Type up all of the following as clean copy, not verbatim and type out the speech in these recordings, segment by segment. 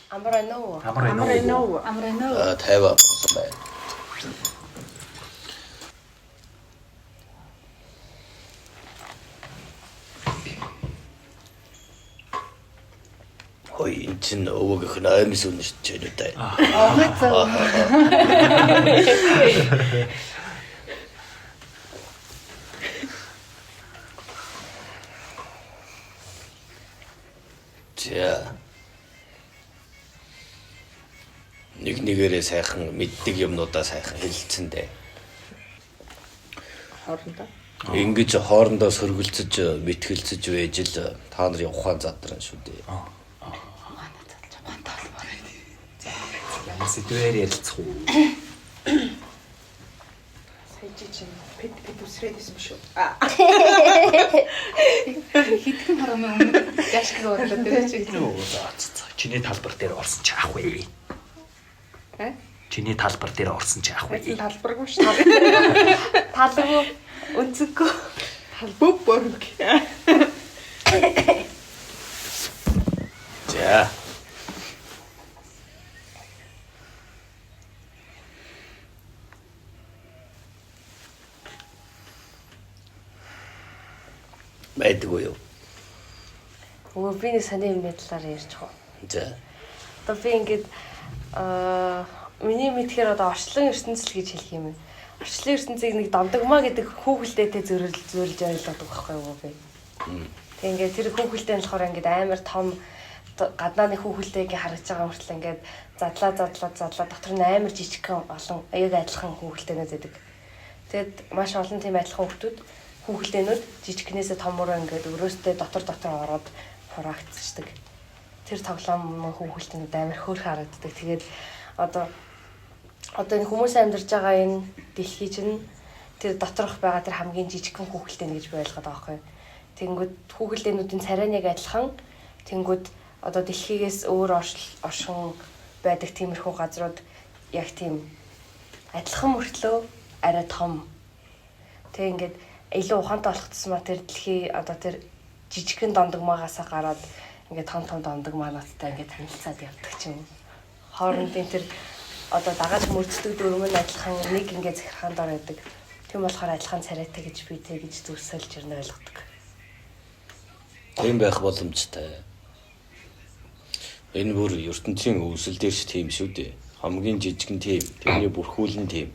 Amrano. Taiwan. Ой, энэ чинь өвөөгийнх нь аймс үнэж чэнэ дээ. За. Нэгнийгээрээ сайхан мэддэг юмнуудаа сайхан хэлэлцэндээ. Хоорондоо. Ингэж хоорондоо сөргөлцөж, мэтгэлцэж байж л та нарын ухаан задран шүү дээ. Сэдвээр ярилцах уу? Сэжиж пэт үсрээдсэн шүү. Хитгэн харамын өмнө яшиг орлоо тэр чинь. Чиний талбар дээр орсон ч ах вэ? Чиний талбар дээр орсон ч ах вэ? Талбаргүй шүү. Талгүй өнцөггүй. Талбог борг. За. Байдгүй юу? Өө би нэг сони юм талаар ярьж байгаа. За. Одоо би ингээд миний мэдхээр одоо орчлон ертөнцөл гэж хэлэх юм. Орчлон ертөнцийг нэг домдогмаа гэдэг хүүхэлдээтэй зөрлж ойлгодог байхгүй юу би. Тэг ингээд тэр хүүхэлдээ нь болохоор ингээд амар том гаднааны хүүхэлдээ ингээд харагдаж байгаа хүртэл ингээд задлаа дотор нь амар жижигхэн олон аяг адилхан хүүхэлдээнүүд байдаг. Тэгэд маш олон тийм адилхан хүүхэлдээнүүд жижигхнээсээ томороо ингээд өрөөстэй дотор ороод хураагдчихдаг. Тэр тоглоом хүүхэлдээнүүд амар хөөрхөн харагддаг. Тэгээд одоо энэ хүмүүс амьдарч байгаа энэ дэлхий чинь тэр доторх байгаа тэр хамгийн жижигхэн хүүхэлдээн гэж би ойлгоод байгаа байхгүй. Тэнгүүд хүүхэлдээнүүдийн царай нэг адилхан. Тэнгүүд одоо дэлхийгээс өөр оршин байдаг тиймэрхүү газрууд яг тийм адилхан мөртлөө арай том. Тэг ингээд илүү ухаантай болох тусмаа тэр дэлхий одоо тэр жижигхэн дондогмаагаасаа гараад ингээд том дондогмаануудтай ингээд танилцаад явдаг ч юм. Хоорондын тэр одоо дагаж мөрддөг дөрмөн адилхан нэг ингээд захиргаанд ор байдаг. Тийм болохоор адилхан царайтай гэж би тэгж зүрсэлж ирнэ ойлгодог. Тийм байх боломжтой. Энэ бүр ертөнцийн өвсөл дээрч тийм шүү дээ. Хамгийн жижигэн тийм, тэрний бүрхүүлэн тийм.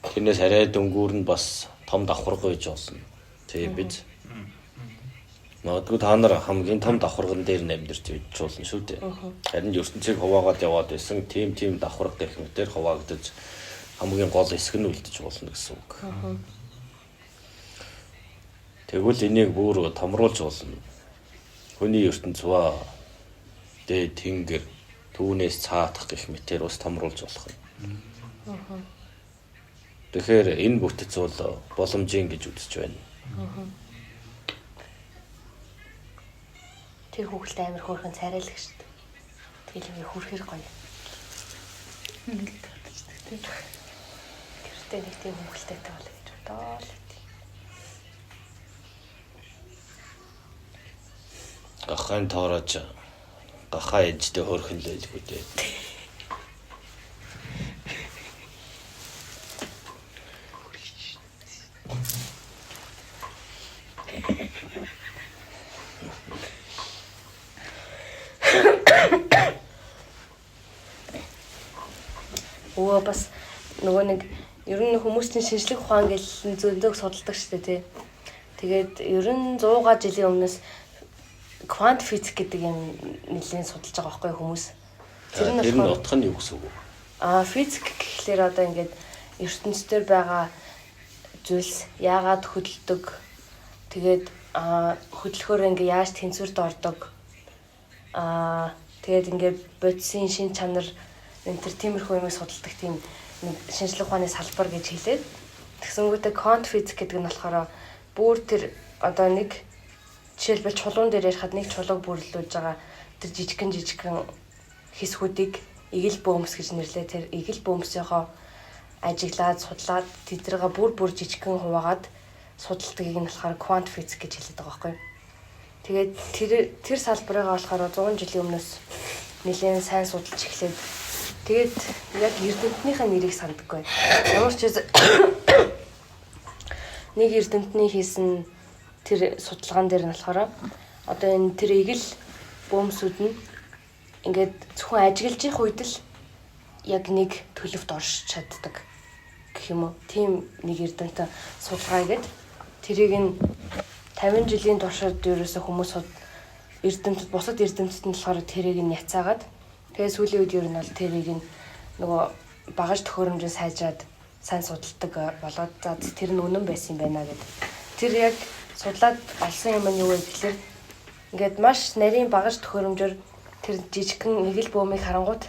Тэрнээс арай дөнгүүр нь бас том давхарга байж болно. Тийм биз. Магадгүй та нар хамгийн том давхарган дээр нь амьдарч байж болно шүү дээ. Харин ертөнцийг хуваагаад яваад байсан тийм давхарга техникээр хуваагдаж хамгийн гол хэсэг нь үлдэж болно гэсэн үг. Тэгвэл энийг бүр томруулж болно. Хүний ертөнц ба дээд тэнгэр түүнээс цаатах гэх мэтээр бас томруулж болох юм. Тэгэхээр энэ бүтэц бол боломжийн гэж үзэж байна. Тэр хүүхэлтэй амар хөөрхөн царайлаг шүү дээ. Тэгэл ингээ хүрхэр гоё. Гэртээ нэг тийм хүүхэлтэйтэй бол гэж бодоо л. Гахаан тоорож гахаа ээжтэй хөөрхөн л байлгүй дээ. Өө бас нөгөө нэг ер нь хүмүүсийн шинжлэх ухаан гэж зөндөг судалдаг шүү дээ тий. Тэгээд ер нь 100 жилийн өмнөөс квант физик гэдэг юм нэлийн судалж байгаа байхгүй хүмүүс. Тэр нь утга нь юу гэсэн үг вэ? Физик гэхлээр одоо ингээд ертөнцийн байгаа зүйлс яагаад хөдөлдөг. Тэгээд хөдлөхөөр ингээ яаж тэнцвэрт ордог. Тэгээд ингээ бодисын шин чанар энэ төр тиймэрхүү юмыг судалдаг тийм нэг шинжлэх ухааны салбар гэж хэлээд тэгсэнгүүтээ квант физик гэдэг нь болохоор бүр тэр одоо нэг жишээлбэл чулуун дээр ярихад нэг чулууг бүрлүүлж байгаа тэр жижигхэн хэсгүүдийг игэл бөөмс гэж нэрлээ. Тэр игэл бөөмсийнхоо ажиглаад судлаад тэднийг бүр жижигхэн хуваагаад судалдагыг нь болохоор квант физик гэж хэлдэг байгаа байхгүй. Тэгээд тэр салбарыг болохоор 100 жилийн өмнөөс нэлээд сайн судалж эхлээд тэгээд яг эрдэмтнийхээ нэрийг сандаггүй. Ямар ч нэг эрдэмтний хийсэн тэр судалгаан дээр нь болохоор одоо энэ тэр игэл бөөмсүүд нь ингээд зөвхөн ажиглаж их үед л яг нэг төлөвт орж чаддаг гэх юм уу. Тийм нэг эрдэмтэн судалгаа гээд тэрийг нь 50 жилийн туршид ерөөсө хүмүүс эрдэмтэд бусад эрдэмтэд нь болохоор тэрийг нь няцаагаад тэгээ сүүлийн үед ер нь бол тэрийг нь нөгөө багаж төхөөрөмжөнд сайжраад сайн судалдаг болоод за тэр нь үнэн байсан юм байна гэдэг. Тэр яг судлаад олсон юм нь юу вэ гэхээр ингээд маш нарийн багаж төхөөрөмжөөр тэр жижигхэн игэл бөөмийг харангуут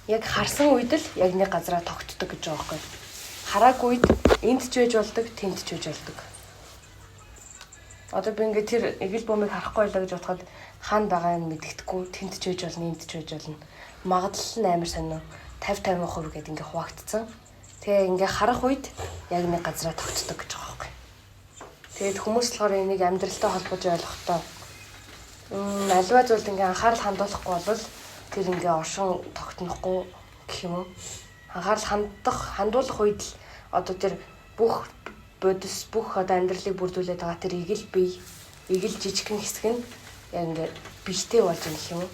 яг харсан үед л яг нэг газараа тогтдог гэж байгаа байхгүй. Хараагүй үед энд ч байж болдог, тэнд ч байж болдог. Одоо би ингээд тэр игэл бөөмийг харахгүй байлаа гэж бодоход хаана байгаа нь мэддэхгүй, тэнд ч байж болно, энд ч байж болно. Магадлал нь амар сонио 50-50% гэдэг ингээд хуваагдсан. Тэгээ ингээ харах үед яг нэг газараа тогтдог гэж байгаа байхгүй. Тэгээд хүмүүс болохоор энийг амьдралтай холбож ойлгохдоо аливаа зүйлд ингээ анхаарал хандуулахгүй бол тэр ингээ оршин тогтнохгүй гэх юм уу. Анхаарал хандуулах үед л одоо тэр бүх бодис бүх одоо амьдралыг бүрдүүлээд байгаа тэр игэл бие, игэл жижигхэн хэсэг нь яг ингээ бийтэй болж байгаа гэх юм уу.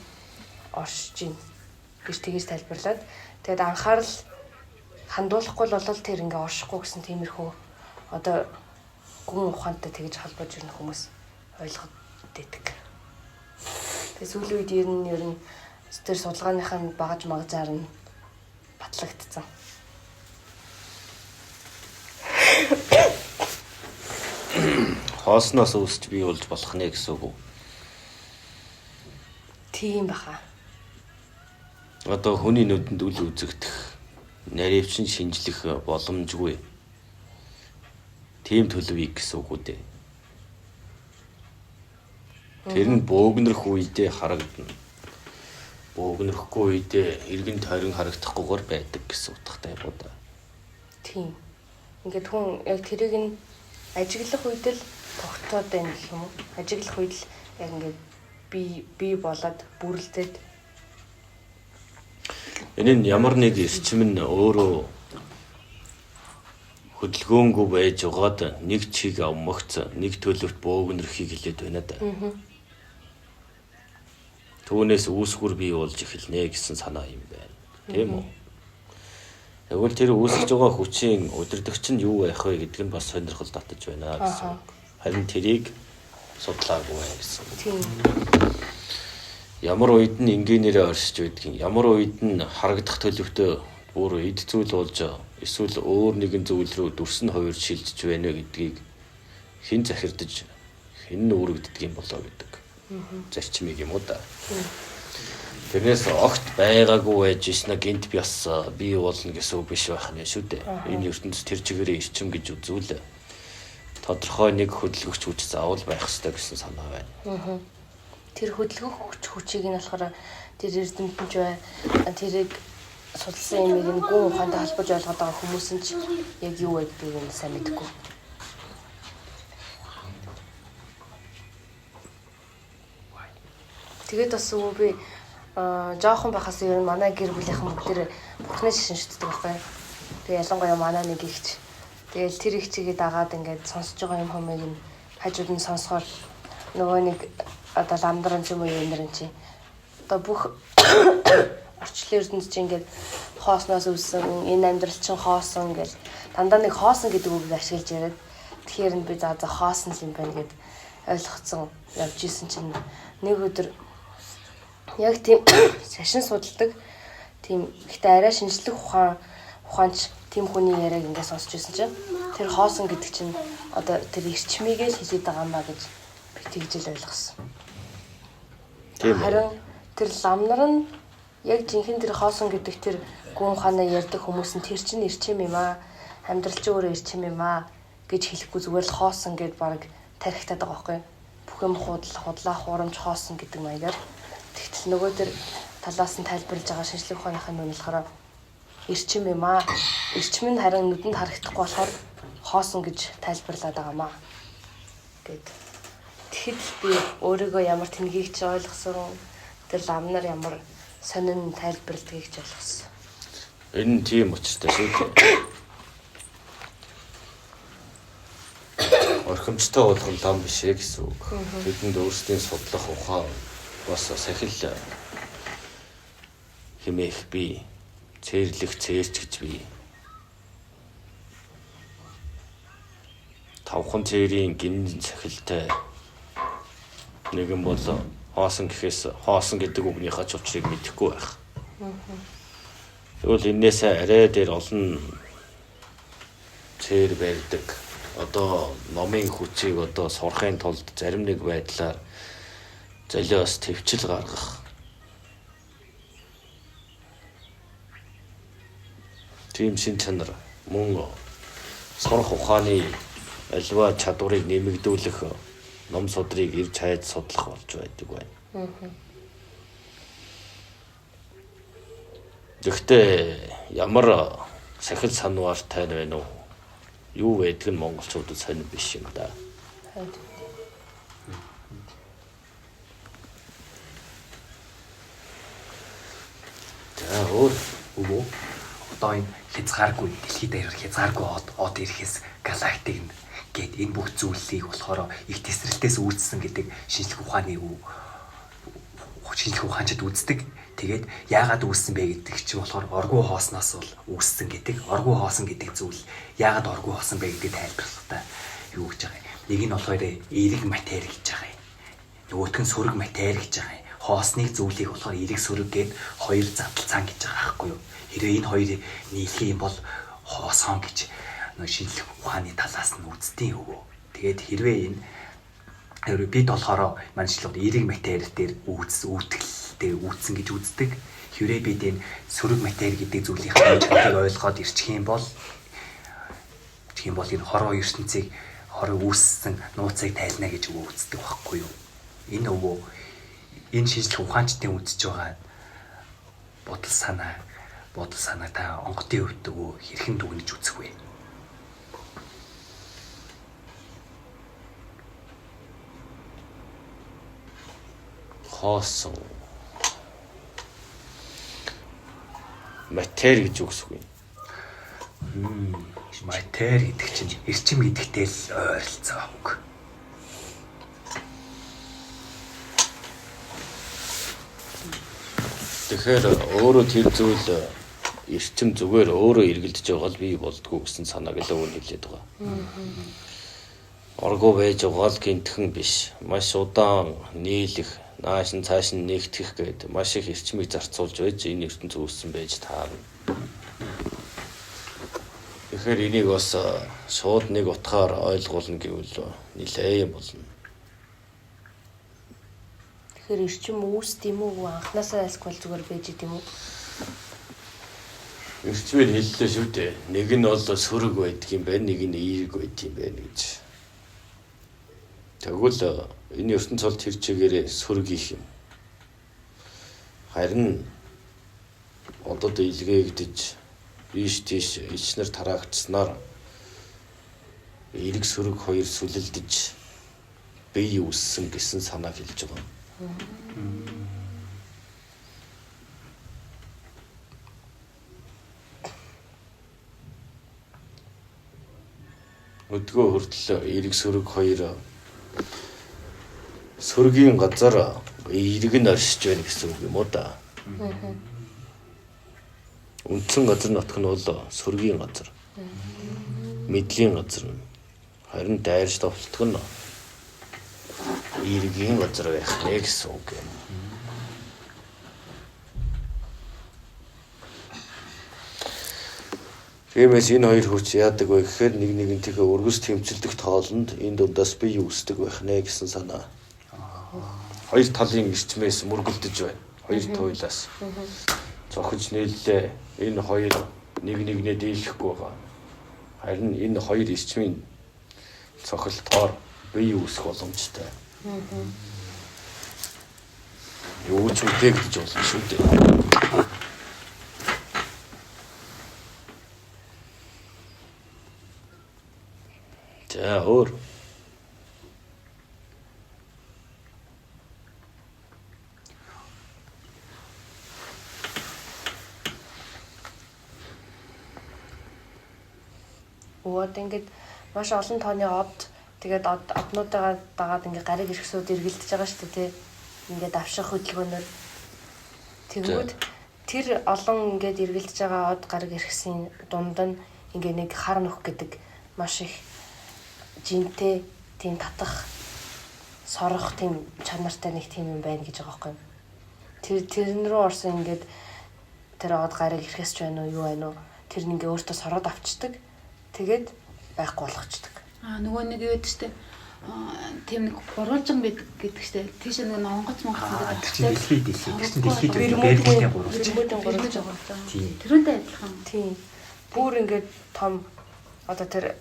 Оршиж гин гэж тэгж тайлбарлаад тэгээд анхаарал хандуулахгүй л бол тэр ингээ оршихгүй гэсэн тиймэрхүү одоо гүн ухаантай тэгж холбож ирнэ хүмүүс ойлгоод байдаг. Тэгээ сүүлийн үед ер нь тэр судалгааных нь багаж магажаар нь батлагдсан. Хоосноос үүсч бий болж болох нэ гэсэн үг үү? Тийм баха. Одоо хүний нүдэнд үл үзэгдэх наривчин шинжлэх боломжгүй. Тийм төлөвийг гэсэн үг үү дээ. Тэр нь бөөгнөрөх үедээ харагдана. Бөөгнөрөхгүй үедээ эргэн тойрон харагдахгүйгээр байдаг гэсэн утгатай юм уу да. Тийм. Ингээд хүн яг тэрийг нь ажиглах үед л тогтоод байна гэх юм уу? Ажиглах үед л яг ингээд би болоод бүрлдээд энэ нь ямар нэг эрчим нь өөрөө хөдөлгөөнгүй байж байгаад нэг чиг авмагц нэг төлөвт бөөгнөрөхийг хэлээд байна да. Түүнээс үүсгүр бий болж эхэлнэ гэсэн санаа юм байна. Тийм үү? Тэгвэл тэр үүсгэж байгаа хүчийн удирдагч нь юу байх вэ гэдэг нь бас сонирхол татаж байна гэсэн. Харин тэрийг судлаагүй гэсэн. тийм. Ямар үед нь энгийнээрээ оршиж байдгийг, ямар үед нь харагдах төлөвтөө бүр эд зүйл болж эсвэл өөр нэгэн зүйл рүү дүрсэн хувирж шилжиж байна гэдгийг хэн захирдаж хэн үүрэгддэг юм болоо гэдэг. Зарчмыг юм уу да. Тэрнээс огт байгаагүй байж ийснэ гинт би бас бий болно гэсэн үг биш байх нэ шүү дээ. Энэ ертөнцийн тэр чигээрээ эрчим гэж үзвэл тодорхой нэг хөдөлгөгч хүч заавал байх ёстой гэсэн санаа байна. Тэр хөдөлгөх хүчийг нь болохоор тэр эрдэмтэнч бай тэрийг судалсан юмыг нь гүн ухаантай холбож ойлгоод байгаа хүмүүс нь ч яг юу байдгийг нь сайн мэдэхгүй. Тэгээд бас би жоохон байхаас ер нь манай гэр бүлийнхэн бүгд бурхны шишин шүтдэг байхгүй. Тэгээ ялангуяа манай нэг ихч. Тэгээл тэр ихчигээ дагаад ингээд сонсож байгаа юм хүмүүсийг нь хажууд нь сонсохоор нөгөө нэг одоо ламдран ч юм уу юм чи одоо бүх орчлын ертөнцийн чинь ингээд хоосноос өвсөн энэ амьдрал чинь хоосон гэл дандаа нэг хоосон гэдэг үгийг ашиглаж яриад тэгэхээр би за хоосон юм байна гэд ойлгоцсон явж исэн чинь нэг өдөр яг тийм шашин судалдаг тийм ихтэй арай шинжлэх ухаанч тийм хүний яриаг ингээд сонсч байсан чинь тэр хоосон гэдэг чинь одоо тэр эрчмийг л хэлээд байгаа маа гэж би тэгж л ойлгосон. Харин тэр ламнар нь яг жинхэнэ тэр хоосон гэдэг тэр гүн ухаанаа ярьдаг хүмүүс нь тэр чинь эрчим юм аа. Амьдрал чинь өөрөө эрчим юм аа гэж хэлэхгүй зүгээр л хоосон гэд баг тархитаад байгаа байхгүй. Бүх юм худлаа хурамч хоосон гэдэг маягаар. Тэгтэл нөгөө тэр талаас нь тайлбарлаж байгаа шинжлэх ухааныхын нь болохоор эрчим юм аа. Эрчим нь харин нүдэнд харагдахгүй болохоор хоосон гэж тайлбарлаад байгаамаа гэд. Тэгэхэд би өөрийгөө ямар тэнхийг ч ойлгосон тэр ламнар ямар сонин тайлбарладгийг ч ойлгосон. Энэ нь тийм учиртай шүү дээ. Орхимжтой болгон лам биш ээ гэсэн үг. Тэдэнд өөрсдийн судлах ухаан бас сахил хэмээх бий. Цээрлэх цээрч гэж бий. Тавхан цээрийн гин сахилтай нэгэн бол хоосон гэхээс хоосон гэдэг үгнийхээ ч учрыг мэдэхгүй байх. Тэгвэл энээс арай дээр олон цээр барьдаг. Одоо номын хүчийг одоо сурахын тулд зарим нэг байдлаар золиос төвчл гаргах. Тийм шин чанар мөн сурах ухааны альва чадварыг нэмэгдүүлэх ном судрыг ирж хайж судлах болж байдаг байна. Гэхдээ ямар сахил санваартай байна уу? Юу байдаг нь монголчуудад сонир биш юм да. За өөр үгүй. Одоо энэ хязгааргүй дэлхий дээр хязгааргүй од ирэхээс галактик гэд энэ бүх зүйлсийг болохоор их тесрэлтээс үүдсэн гэдэг шинжлэх ухааны шинжлэх ухаанчид үздэг. Тэгээд яагаад үүссэн бэ гэдэг чинь болохоор оргуу хоосноос бол үүссэн гэдэг. Оргуу хоосон гэдэг зүйл яагаад оргуу хоосон бэ гэдэг тайлбарлахтаа юу гэж байгаа юм. Нэг нь болохоор эерэг матери гэж байгаа юм. Нөгөөх нь сөрөг матери гэж байгаа юм. Хоосныг зүйлийг болохоор эерэг сөрөг гэд хоёр задлцаан гэж байгаа байхгүй юу. Хэрвээ энэ хоёрыг нийлэх юм бол хоосон гэж шинжлэх ухааны талаас нь үздэг өвөө. Тэгээд хэрвээ энэ бид болохоор манайчлууд эерэг матери дээр үүдэлтэй үүдсэн гэж үздэг. Хэрвээ бид энэ сөрөг матери гэдэг зүйлийн хамаачлалыг ойлгоод ирчих юм бол энэ хорвоо ертөнцийг хорыг үүссэн нууцыг тайлна гэж үздэг байхгүй юу. Энэ өвөө энэ шинжлэх ухаанчдын үзэж байгаа бодол санаа та онгодын хувьд өвөө хэрхэн дүгнэж үзэх вэ? Хоосон матери гэж үгсгүй. Матери гэдэг чинь эрчим гэдэгтэй л ойролцоо үг. Тэгэхээр өөрөө тэр зүйл эрчим зүгээр өөрөө эргэлдэж байгаа л бий болдгоо гэсэн санааг л өвөн хэлээд байгаа. Оргуу байж байгаа л гинтхэн биш. Маш удаан нийлэх, нааш нь цааш нь нэгтгэх гэдэг маш их эрчмийг зарцуулж байж энэ ертөнц үүссэн байж таарна. Тэгэхээр энийг бас шууд нэг утгаар ойлгуулна гэвэл нэлээ юм болно. Тэгэхээр эрчим үүсд юм уу? Анхнаасаа эсвэл зүгээр байж идэм үү? Эрчмээр хэллээ шүү дээ. Нэг нь бол сөрөг байдаг юм байна, нэг нь эерэг байдаг юм байна гэж. Тэгвэл энэ ертөнц бол тэр чигээрээ сөрөг их юм. Харин одод илгээгдэж ийш тийш ичнэр тараагдсанаар эерэг сөрөг хоёр сүлэлдэж бие үүссэн гэсэн санааг хэлж байгаа. Өдгөө хүртэл эерэг сөрөг хоёр сөрөгийн газар эерэг нь оршиж байна гэсэн үг юм уу да. Үндсэн газар нутг нь бол сөрөгийн газар. Мэдлийн газар нь харин дайрч товтлох нь эергийн газар байх нэ гэсэн үг юм. Тиймээс энэ хоёр хүч яадаг вэ гэхээр нэг нэгнтэйгээ өргөс тэмцэлдэх тоолонд энэ дундаас бие үүсдэг байх нэ гэсэн санаа. Хоёр талын эрчмээс мөргөлдөж байна. Хоёр туйлаас. Цохиж нийллээ. Энэ хоёр нэг нэгнээ дийлэхгүй байгаа. Харин энэ хоёр эрчмийн цохилтоор бие үүсэх боломжтой. Юу ч үдэгдэж болно шүү дээ. За өөр Өөд ингээд маш олон тооны од тэгээд однуудаа дагаад ингээд гариг иргэсүүд эргэлдэж байгаа шүү дээ тий. Ингээд авших хөдөлгөөнөөр тэгвэл тэр олон ингээд эргэлдэж байгаа од гариг иргэсийн дунд нь ингээд нэг хар нөх гэдэг маш их жинтэй тийм татах сорох тийм чанартай нэг тийм юм байна гэж байгаа байхгүй. Тэрэн рүү орсон ингээд тэр од гариг иргэсч байна уу юу байна уу? Тэр нэг өөртөө сороод авчдаг. Тэгээд байхгүй болгочдөг. Нөгөө нэг юу гэдэг штэ. Тийм нэг гурвалжин гэдэг штэ. Тийш нэг онгоц монгоц дэлхийд Берлиний гурвалж. Тэрүүнтэй адилхан. Тийм. Бүр ингээд том одоо тэр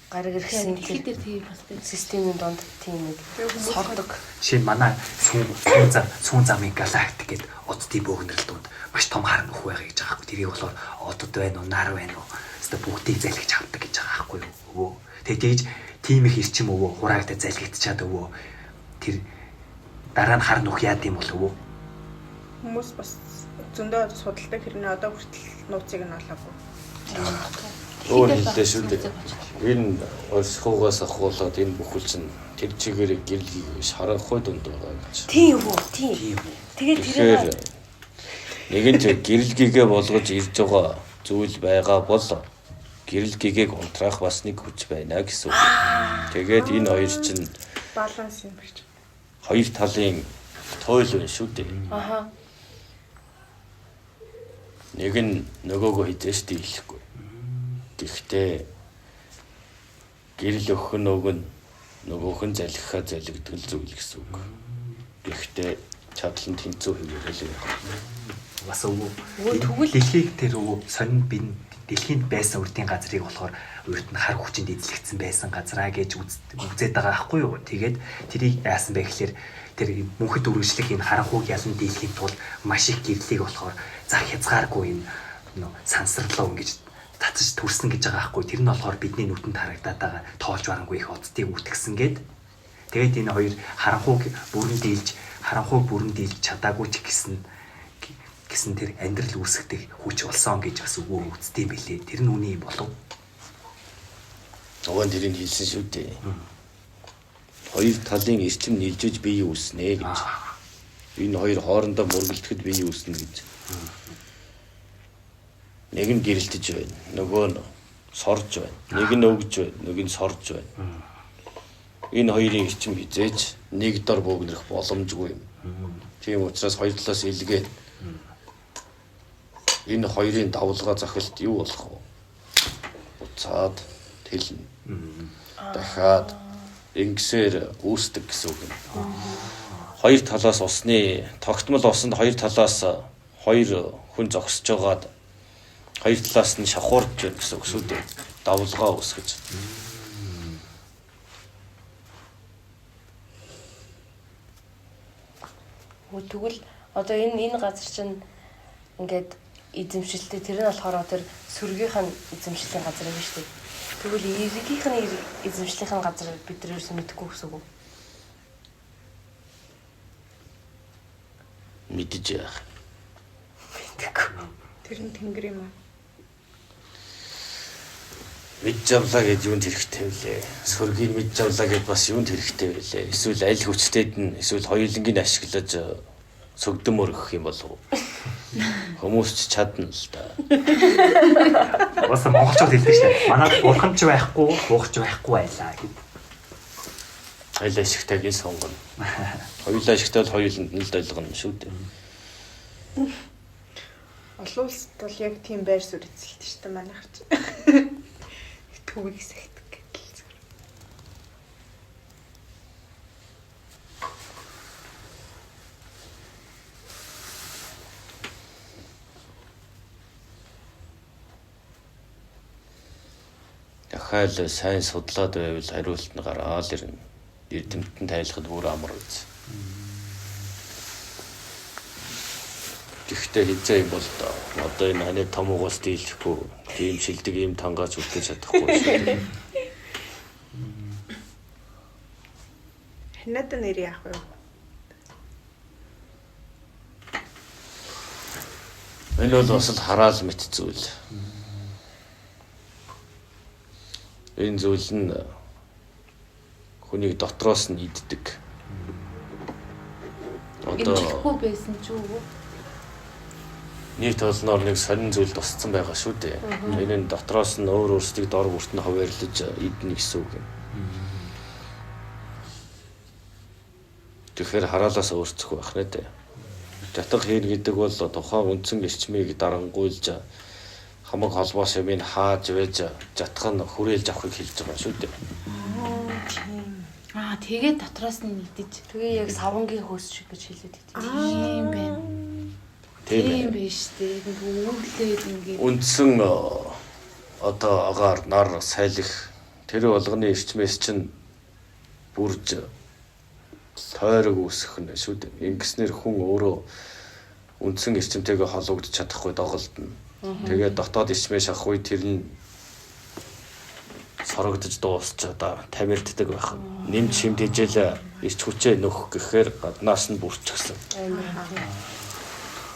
гариг иргэсийн тэр тийм бастай системийн донд тийм нэг сордог. Жишээ нь манай сүүн замын галактик гэдэг оддын бөөгнөрл донд маш том хар нөх байгаа гэж байгаа байхгүй. Тэрийг болохоор одод байна уу, нар байна уу? Өөртөө бүгдийг залгиж авдаг гэж байгаа байхгүй юу? Тэгээд тийм их ирчим өвөө хураагтай залгигдчихад өвөө тэр дараа нь хар нөх яад юм бол өвөө Хүмүүс бас зөндөө судалдаг хэрнээ одоо хүртэл нууцыг нь олоогүй. Өөр хэлдэ шүү дээ. Энэ орсхоогоос ахуулаад энэ бүхэл чинь тэр чигээр гэрэл шарахгүй дунд байгаа гэж. Тийм үү? Тийм. Тэгээд тэр нэгэнт гэрэл гэгээ болгож ирж байгаа зүйл байгаа бол гэрэл гэгээг унтраах бас нэг хүч байна гэсэн үг. Тэгээд энэ хоёр чинь Баланс юм биш. хоёр талын туйл байна шүү дээ. Аха. Нэг нь нөгөөгөө хизээш дийлэхгүй. Гэхдээ гэрэл өхөн нөгөөх нь залхихаа залгидгэл зүйл гэсэн үг. Гэхдээ чадлан тэнцүү хийгээл юм. бас тэгвэл дэлхийг тэр сонин бин дэлхийн байсан үрдийн газрыг болохоор урд нь хар хүчинд эзлэгдсэн байсан газраа гэж үзээд байгаа байхгүй юу. Тэгээд тэрийг яасан бэ гэхээр тэр мөнхөд үргэлжлэх энэ харанхуйг ялан дийлэхийн тулд маш их гэрлийг болохоор зах хязгааргүй энэ сансарлаа ингэж татаж төрсөн гэж байгаа байхгүй. Тэр нь болохоор бидний нүдэнд харагдаад байгаа тоолж барангүй их оддыг үтгсэн гээд тэгээд энэ хоёр харанхуйг бүрэн дийлж чадаагүй ч гэсэн тэр амьдрал үүсгдэг хүч болсон гэж бас өвөө үзтiin бэлээ. Тэр нь үний болов. Овон тэрийг хэлсэн шүү дээ. Хоёр талын эрчим нийлжиж бие үүснэ гэж. Энэ хоёр хоорондоо мөргөлдөд бие үүснэ гэж. Нэг нь гэрэлтэж байна. Нөгөө нь сорж байна. Нэг нь өгж байна. Нэг нь сорж байна. Энэ хоёрын эрчим хизээж нэг дор бөөгнөх боломжгүй юм. Тийм учраас хоёр талаас илгээд энэ хоёрын давлгаа захилт юу болох вэ? Уцаад тэлнэ. Дахиад ингэсээр үүсдэг гэсэн үг юм. Хоёр талаас усны тогтмол усанд хоёр талаас хоёр хүн зогсож байгаад хоёр талаас нь шахуурж байна гэсэн үг шүү дээ. Давлгаа үүсгэж. Тэгвэл одоо энэ газар чинь ингээд эзэмшилтэй тэр нь болохоор тэр сүргийнхэн эзэмшлийн газар юм шүү дээ. Тэгвэл иргийнхний эзэмшлийн газар бид нар ерөөсөө мэдэхгүй гэсэн үг. Мэдэж яах. Мэдэхгүй. Тэр нь тэнгэр юм аа. Мэд жавлаа гэж юунд хэрэгтэй вүлээ? Сүргийг мэд жавлаа гэж бас юунд хэрэгтэй вүлээ? Эсвэл аль хүчтэйд нь эсвэл хоёулангийн ашиглаж сүгдэм өргөх юм болов уу? Хүмүүс ч чадна л да. Бас монголчууд хэлдэг шээ. Манайд бурхан ч байхгүй, буухч байхгүй байлаа гэд. Хоёул ашигтайг нь сонгоно. Хоёул ашигтай бол хоёуланд нь л ойлгоно шүү дээ. Олон улсад бол яг тийм байр суурь эзэлдэг шүү дээ манайх ч. Төвийг сахидаг гэдэл зүгээр. Дахиад сайн судлаад байвал хариулт нь гараад ирнэ. Эрдэмтэн тайлахад бүр амар үз. Гэхдээ хизээ юм бол одоо энэ ханы том угаас дийлэхгүй тийм шилдэг юм тангаач үлдээж чадахгүй шүү. Ханаад нэр яах вэ? Энэ бол бас л хараал мэт зүйл. Энэ зүйл нь хүнийг дотроос нь иддэг. Имлэхгүй байсан ч үү? Нийт олноор нэг сонин зүйл тусцсан байгаа шүү дээ. Энэ нь дотроос нь өөр өөрсдийг дор бүрт нь хуваарлаж идэнэ гэсэн үг юм. Тэгэхээр хараалаас өөрчлөх байх нэ дээ. Жатах хийн гэдэг бол тухайн үндсэн эрчмийг дарангуйлж хамаг холбоос юм хааж байж жатах нь хүрээлж авахыг хэлж байгаа шүү дээ. Тэгээд дотроос нь идэж. Тэгээ яг савангийн хөөс шиг гэж хэлээд байт. Тийм байна. Тийм биш дээ. Үүглээд ингээд Үндсэн одоо агаар нар сайлах тэр болгоны эрчмээс чинь бүрж тойрог үүсэх нь шүү дээ. Ингэснээр хүн өөрөө үндсэн эрчимтэйгээ холбогдож чадахгүй доголдно. Тэгээд дотоод эрчмээ шахах үе тэр нь сорогдож дуусч одоо тамирддаг байх. Нэмж шимтээжэл эрч хүчээ нөх гэхээр гаднаас нь бүрчихсэн.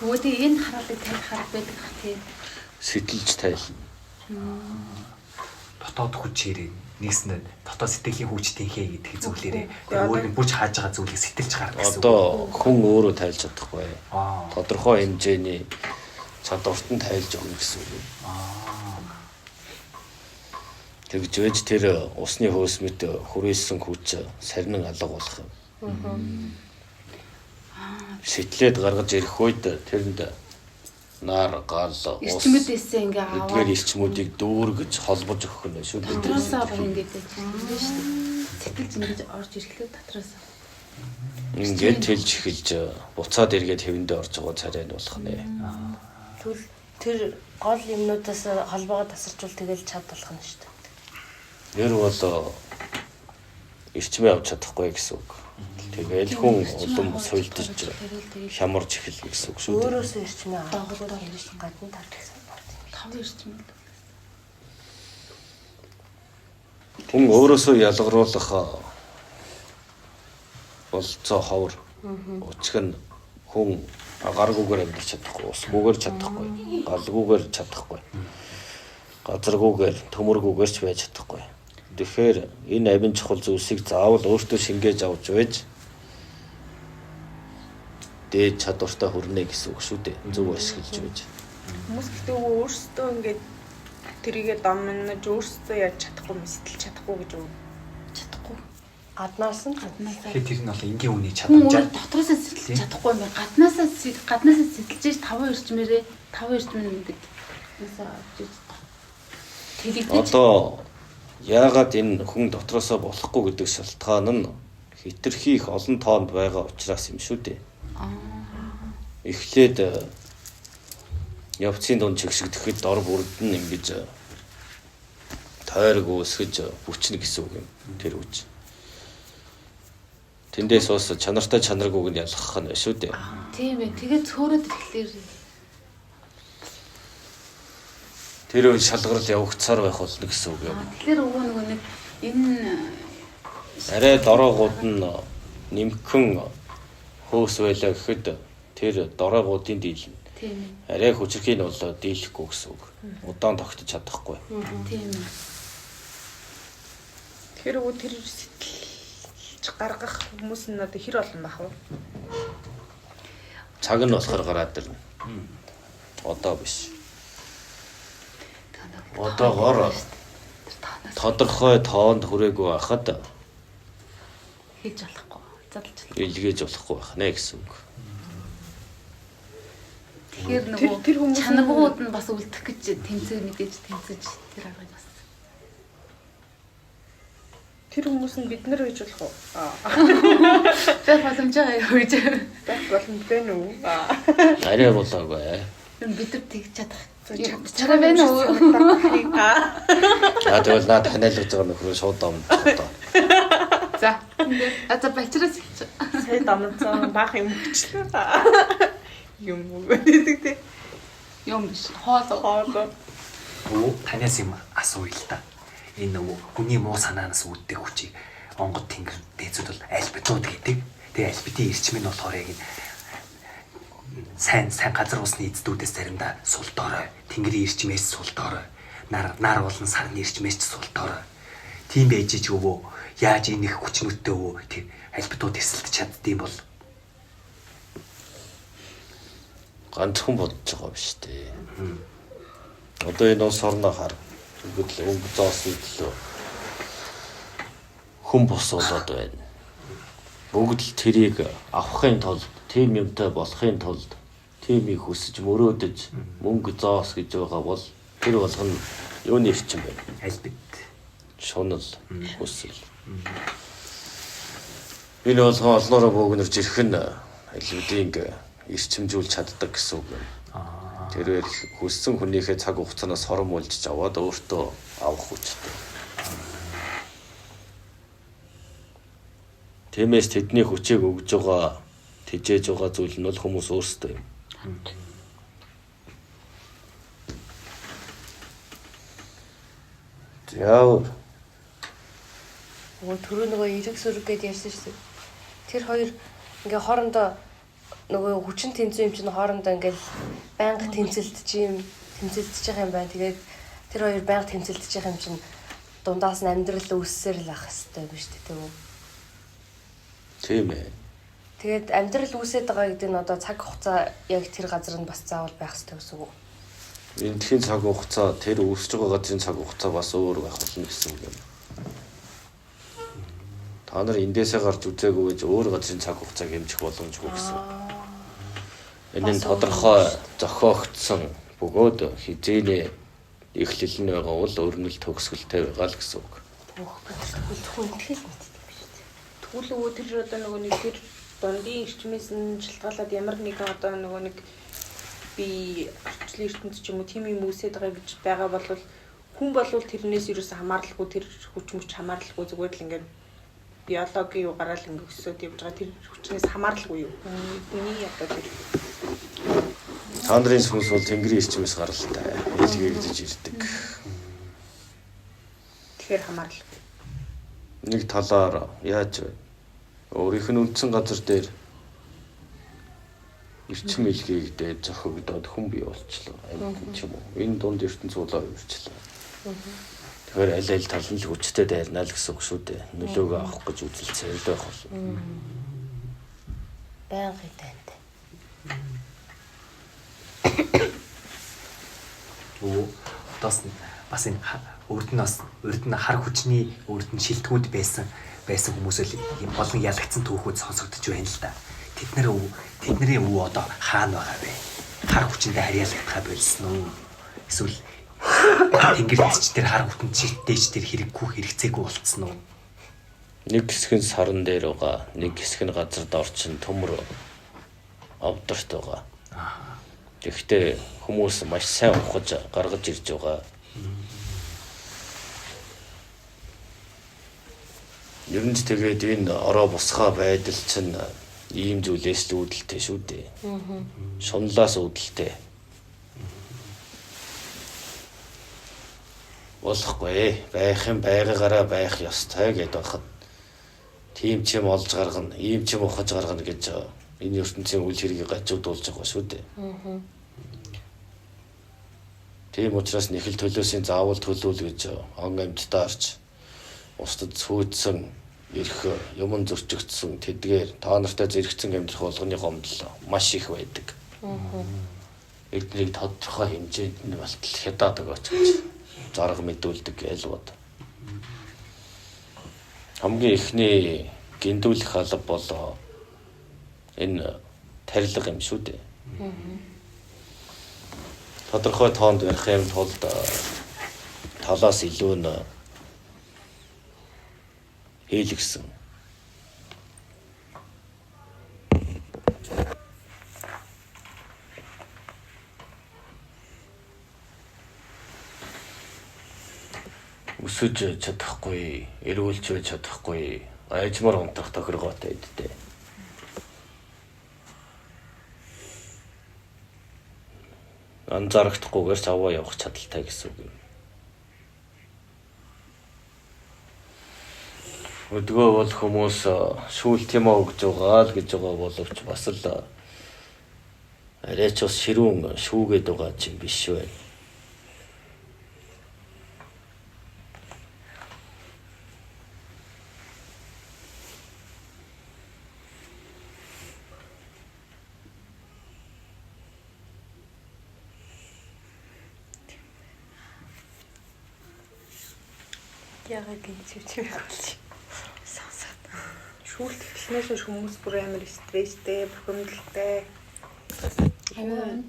Өөдөө энэ хараалыг тарих харах байдаг ах тийм. Сэтэлж тайлна. Дотоод хүчээр нэгснэ дотоод сэтгэлийн хүчтийнхээ гэдэг зүйлээрээ өөрийн бүрж хааж байгаа зүйлийг сэтэлж гаргах гэсэн. Одоо хүн өөрөө тайлж чадахгүй. Тодорхой хэмжээний чадварт нь тайлж өгнө гэсэн үг. Тэгж байж тэр усны хөөсмөд хүрээсэн хүч сарнин алга болох юм. Сэтлээд гаргаж ирэх үед тэрэнд нар гал ус Эрчмүүдээсээ ингээ аваад эдгээр эрчмүүдийг дүүргэж холбож өгөх нь шүү дээ. дотроосоо ингээд байж байгаа шүү дээ. Сэтгэлж ингэж орж ирэхлээр дотроосоо. Ингээд тэлж эхэлж буцаад эргээд хэвэндээ орж байгаа царай нь болох нэ. Тэгвэл тэр гол юмнуудаас холбоогоо тасарчвал тэгэл чад болох нь шүү дээ. Нэр бол эрчмээ авч чадахгүй гэсэн үг. Тэгэл хүн улам суйлдаж хямарж эхэлнэ гэсэн үг шүү дээ. Өөрөөсөө эрчмээ авах гэж гадна тарж гэсэн байна. Тав эрчим л. Хүн өөрөөсөө ялгаруулах болцоо ховор. Учиг нь хүн гаргуугаар амьдарч чадахгүй, усгүйгээр чадахгүй, галгүйгээр чадахгүй. Газаргүйгээр, төмөргүйгээр ч байж чадахгүй. Тэгэхээр энэ амин чухал зүйлсийг заавал өөртөө шингээж авч байж дээд чадвартай хүрнэ гэсэн үг шүү дээ. Зөв ашиглаж байж. Хүмүүс гэдэг өөрсдөө ингээд тэрийгэ домнож өөрсдөө яаж чадахгүй мэсэлж чадахгүй гэж үү? Чадахгүй. Гаднаас нь Тэгэхээр тэр нь бол энгийн үний Хүн чадамжаа. дотроосоо сэтэлж чадахгүй юм байна. Гаднаасаа сэтэлж таван эрчмээрээ таван эрчмэн гэдэг. Юусаа авч тэгэж. Одоо яагаад энэ хүн дотроосоо болохгүй гэдэг шалтгаан нь хитрхи их олон тоонд байгаа учраас юм шүү дээ. Эхлээд явцын дунд чигшигдэхэд дор бүрд нь ингэж тойрог үүсгэж бүчнэ гэсэн үг юм. Тэр үуч. Тэндээс бас чанартай чанаргүйг нь ялгах нь шүү дээ. Тийм ээ. Тэгээд цөөрөд ирэхлээр Тэр үе шалгарал явагцаар байх болно гэсэн үг юм. тэгэхээр нөгөө нэг энэ Арай дороогууд нь нэмхэн хөөс байлаа гэхэд тэр дороогуудын дийлнэ. тийм ээ. Арай хүчрхийг нь бол дийлэхгүй гэсэн үг. Удаан тогтож чадахгүй. Тийм ээ. Тэр өө тэр сэтэлж гаргах хүмүүс нь одоо хэр олон бах вэ? Цаг нь болохоор гараад ирнэ. Одоо биш. Одоогоор тодорхой тоонд хүрээгүй байхад Хийж болохгүй. Задлж. илгээж болохгүй байх нэ гэсэн үг. Тэгэхээр Тэр нөгөө хүмүүс чанагууд нь бас үлдэх гэж тэмцээ мэдээж тэмцэж тэр аргыг бас. Тэр хүмүүс нь бид нар гэж болох уу? Тэг боломж байгаа юу гэж. Байх боломжтой нүү. Арай болоогүй. Бид нар тэгж чадах. Чараа байна уу? Аа тэгвэл наад ханиалгаж байгаа нөхрөө шууд домд одоо. За. За бачраас Сая дамцсан бах юм өчлөө. Юм уу гэдэг те. юм биш. Хоолоо. Өө танаас юм асууя л та. Энэ нөгөө хүний муу санаанаас үүддэг хүчийг онгод тэнгэр дээцүүд бол альбитууд гэдэг. Тэгээ альбитийн эрчим нь болохоор яг сайн газар усны эздүүдээс заримдаа сул доорой. Тэнгэрийн эрчмээс сул доорой. Нар болон сарны эрчмээс ч сул доорой. Тийм байж ч өвөө яаж энэ их хүчнүттэй өвөө тэр альбитуу тэсэлдэж чаддсан бол ганцхан бодож байгаа биш дээ. Одоо энэ улс орноо хар. Тэгвэл өнгө зоосон төлөө хүн бос болоод байна. Бүгд л тэрийг авахын тулд, тийм юмтай болохын тулд тийм их хүсэж мөрөөдөж мөнгө зоос гэж байгаа бол тэр болгоно юуны эрчим байна. альбит Шунал хүсэл. Энэ болгоо олноороо бөөгнөрж ирэх нь альбидийг эрчимжүүлж чаддаг гэсэн үг юм. Тэрээр хүссэн хүнийхээ цаг хугацаанаас хором уулж аваад өөртөө авах хүчтэй. Тиймээс тэдний хүчийг өгж байгаа, тэжээж байгаа зүйл нь бол хүмүүс өөрсдөө юм. Яа. Түрүү нөгөө эрэг сүрэг гэдээ ярьсан шүү дээ. Тэр хоёр ингээ хоорондоо нөгөө хүчин тэмцээн юм чинь хоорондоо ингээл байнга тэмцэлдэж байгаа юм байна. Тэгээд тэр хоёр байнга тэмцэлдэж байгаа юм чинь дундаас нь амьдрал үүссээр л ах хэвээр биш үү? Тийм ээ. Тэгээд амьдрал үүсээд байгаа гэдэг нь одоо цаг хугацаа яг тэр газар нь бас заавал байх хэрэгтэй гэсэн үг. Энэ тхийн цаг хугацаа тэр үүсэж байгаа газрын цаг хугацаа бас өөр байх болно гэсэн үг юм. Та нар эндээсээ гарч үзээгүй гэж өөр газрын цаг хугацааг хэмжих боломжгүй гэсэн. Энэ нь тодорхой зохиогдсон бөгөөд хизээний эхлэл нь байгаа бол өрнөл төгсгөлтэй байгаа л гэсэн үг. Хүн тэгэл мэддэг биш үү? Тэгвэл өвөө тэр одоо нөгөө нэг тэр дундын эрчмээс нь шалтгаалаад ямар нэгэн одоо нөгөө нэг би арчлын ертөнц ч юм уу тийм юм үүсээд байгаа гэж байгаа бол хүн болвол тэрнээс юусэн хамааралгүй тэр хүч мөч хамааралгүй зүгээр л ингээд биологийн югаараа л ингээд өсөөд явж байгаа тэр хүчнээс хамааралгүй юу? Хүний одоо тэр Та нарын сүнс бол тэнгэрийн эрчмээс гаралтай. Илгээгдэж ирдэг. тэгэхээр хамаарал. Нэг талаар яаж вэ? Өөрийнх нь үндсэн газар дээр эрчим илгээгдээд зохигдоод хүн бий болчлоо. Амьд ч юм уу. Энэ дунд ертөнц улаа өөрчлөө. Тэгэхээр аль тал нь л хүчтэй дайрнаа л гэсэн үг шүү дээ. Нөлөөгөө авах гэж үзэлцээ л байх бол. Байнгын танд. Оо бас энэ урд нь хар хүчний урд нь шилтгүүд байсан хүмүүс л болон ялагдсан түүхүүд сонсогдож байна л да. Тэдний өвөө одоо хаана байгаа вэ? Хар хүчиндээ харьяалагдахаа болсон уу? Эсвэл тэнгэрч тэр хар хүчтэй дээж тэр хэрэггүй хэрэгцээгүй болцсон уу? Нэг хэсэг нь саран дээр байгаа, нэг хэсэг нь газар дорчин төмөр овдорт байгаа. Тэгэхдээ хүмүүс маш сайн ухаж гаргаж ирж байгаа. Ер нь тэгээд энэ ороо босгоо байдал чинь ийм зүйлээс л үүдэлтэй шүү дээ. Шунлаас үүдэлтэй. Болохгүй. Байх юм байгаагаараа байх ёстой гэдээ байхад тийм ч юм олж гаргана, ийм ч юм ухаж гаргана гэж энэ ертөнцийн үйл хэргийг гажуудуулж байгаа шүү дээ. Тийм учраас нэхэл төлөөсийн заавал төлөөл гэж он амьтдаарч устдад сүйдсэн ирэх юм зөрчигдсөн тэдгээр та нартай зэрэгцэн амьдрах болгоны гомдол маш их байдаг. Эднийг тодорхой хэмжээнд нь болтол хядаад өгөөч гэж зарга мэдүүлдэг ялбод. Хамгийн ихний гиндүүлэх алба бол энэ тарилга юм шүү дээ. Тодорхой тоонд барих юм тулд талаас илүү нь хийлгсэн. Өсөж чадахгүй, эрүүлж чадахгүй, айжмар унтах тохиргоотой эдтэй. Анзаарахдахгүйгээр ч аваа явах чадaltaй гэсэн үг юм. Өдгөө бол хүмүүс шүүл тийм өгж байгаа л гэж байгаа боловч бас л арайч бас ширүүн шүүгээд байгаа юм биш вэ? Яагаад гэж чимээг болж сонсоод. Шүүлт эхлэнээс хүмүүс бүр амар стресстэй, бухимдалтай.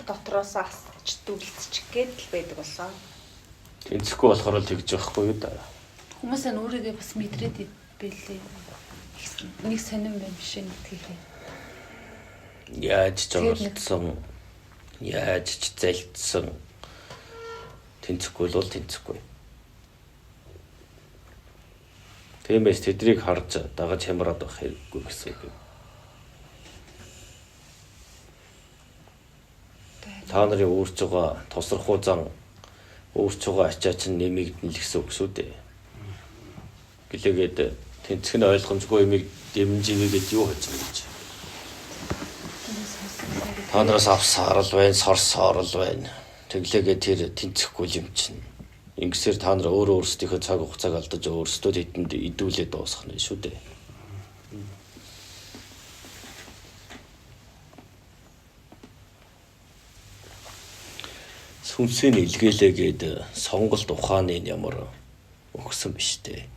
Дотроос асч дүлцчих гээд л байдаг болсон. Тэнцэхгүй болохоор л тэгж байхгүй юу да. Хүмүүс нь өөрийгөө бас мэдрээд байлээ. Нэг сонирн байм биш нэгтгэхээ. Яаж ч оролцсон, яаж ч залдсан тэнцэхгүй бол тэнцэхгүй. Тиймээс тэдрийг харж дагаж хямраад байх хэрэггүй гэсэн үг. Та нарын өөрч байгаа тосрохуу зан өөрч байгаа ачаа чинь нэмэгдэн л гэсэн үг шүү дээ. Гэлээгээд тэнцэх нь ойлгомжгүй юмыг дэмжигээд юу хийж байгаа юм. Та нараас авсаар л байна, сорсоор л байна. Тэглээгээ тэр тэнцэхгүй юм чинь. Ингэсээр та нар өөрөө өөрсдийнхөө цаг хугацааг алдаж өөрсдөө тэдэнд идүүлээд дуусгах нь шүү дээ. Сүнсийн илгээлээгээд сонголт ухааны ямар өгсөн биш дээ.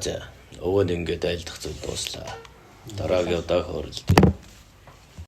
За өвөн ингээд айлдах зүйл дууслаа. Дараагийн удаа хөрөлдөө.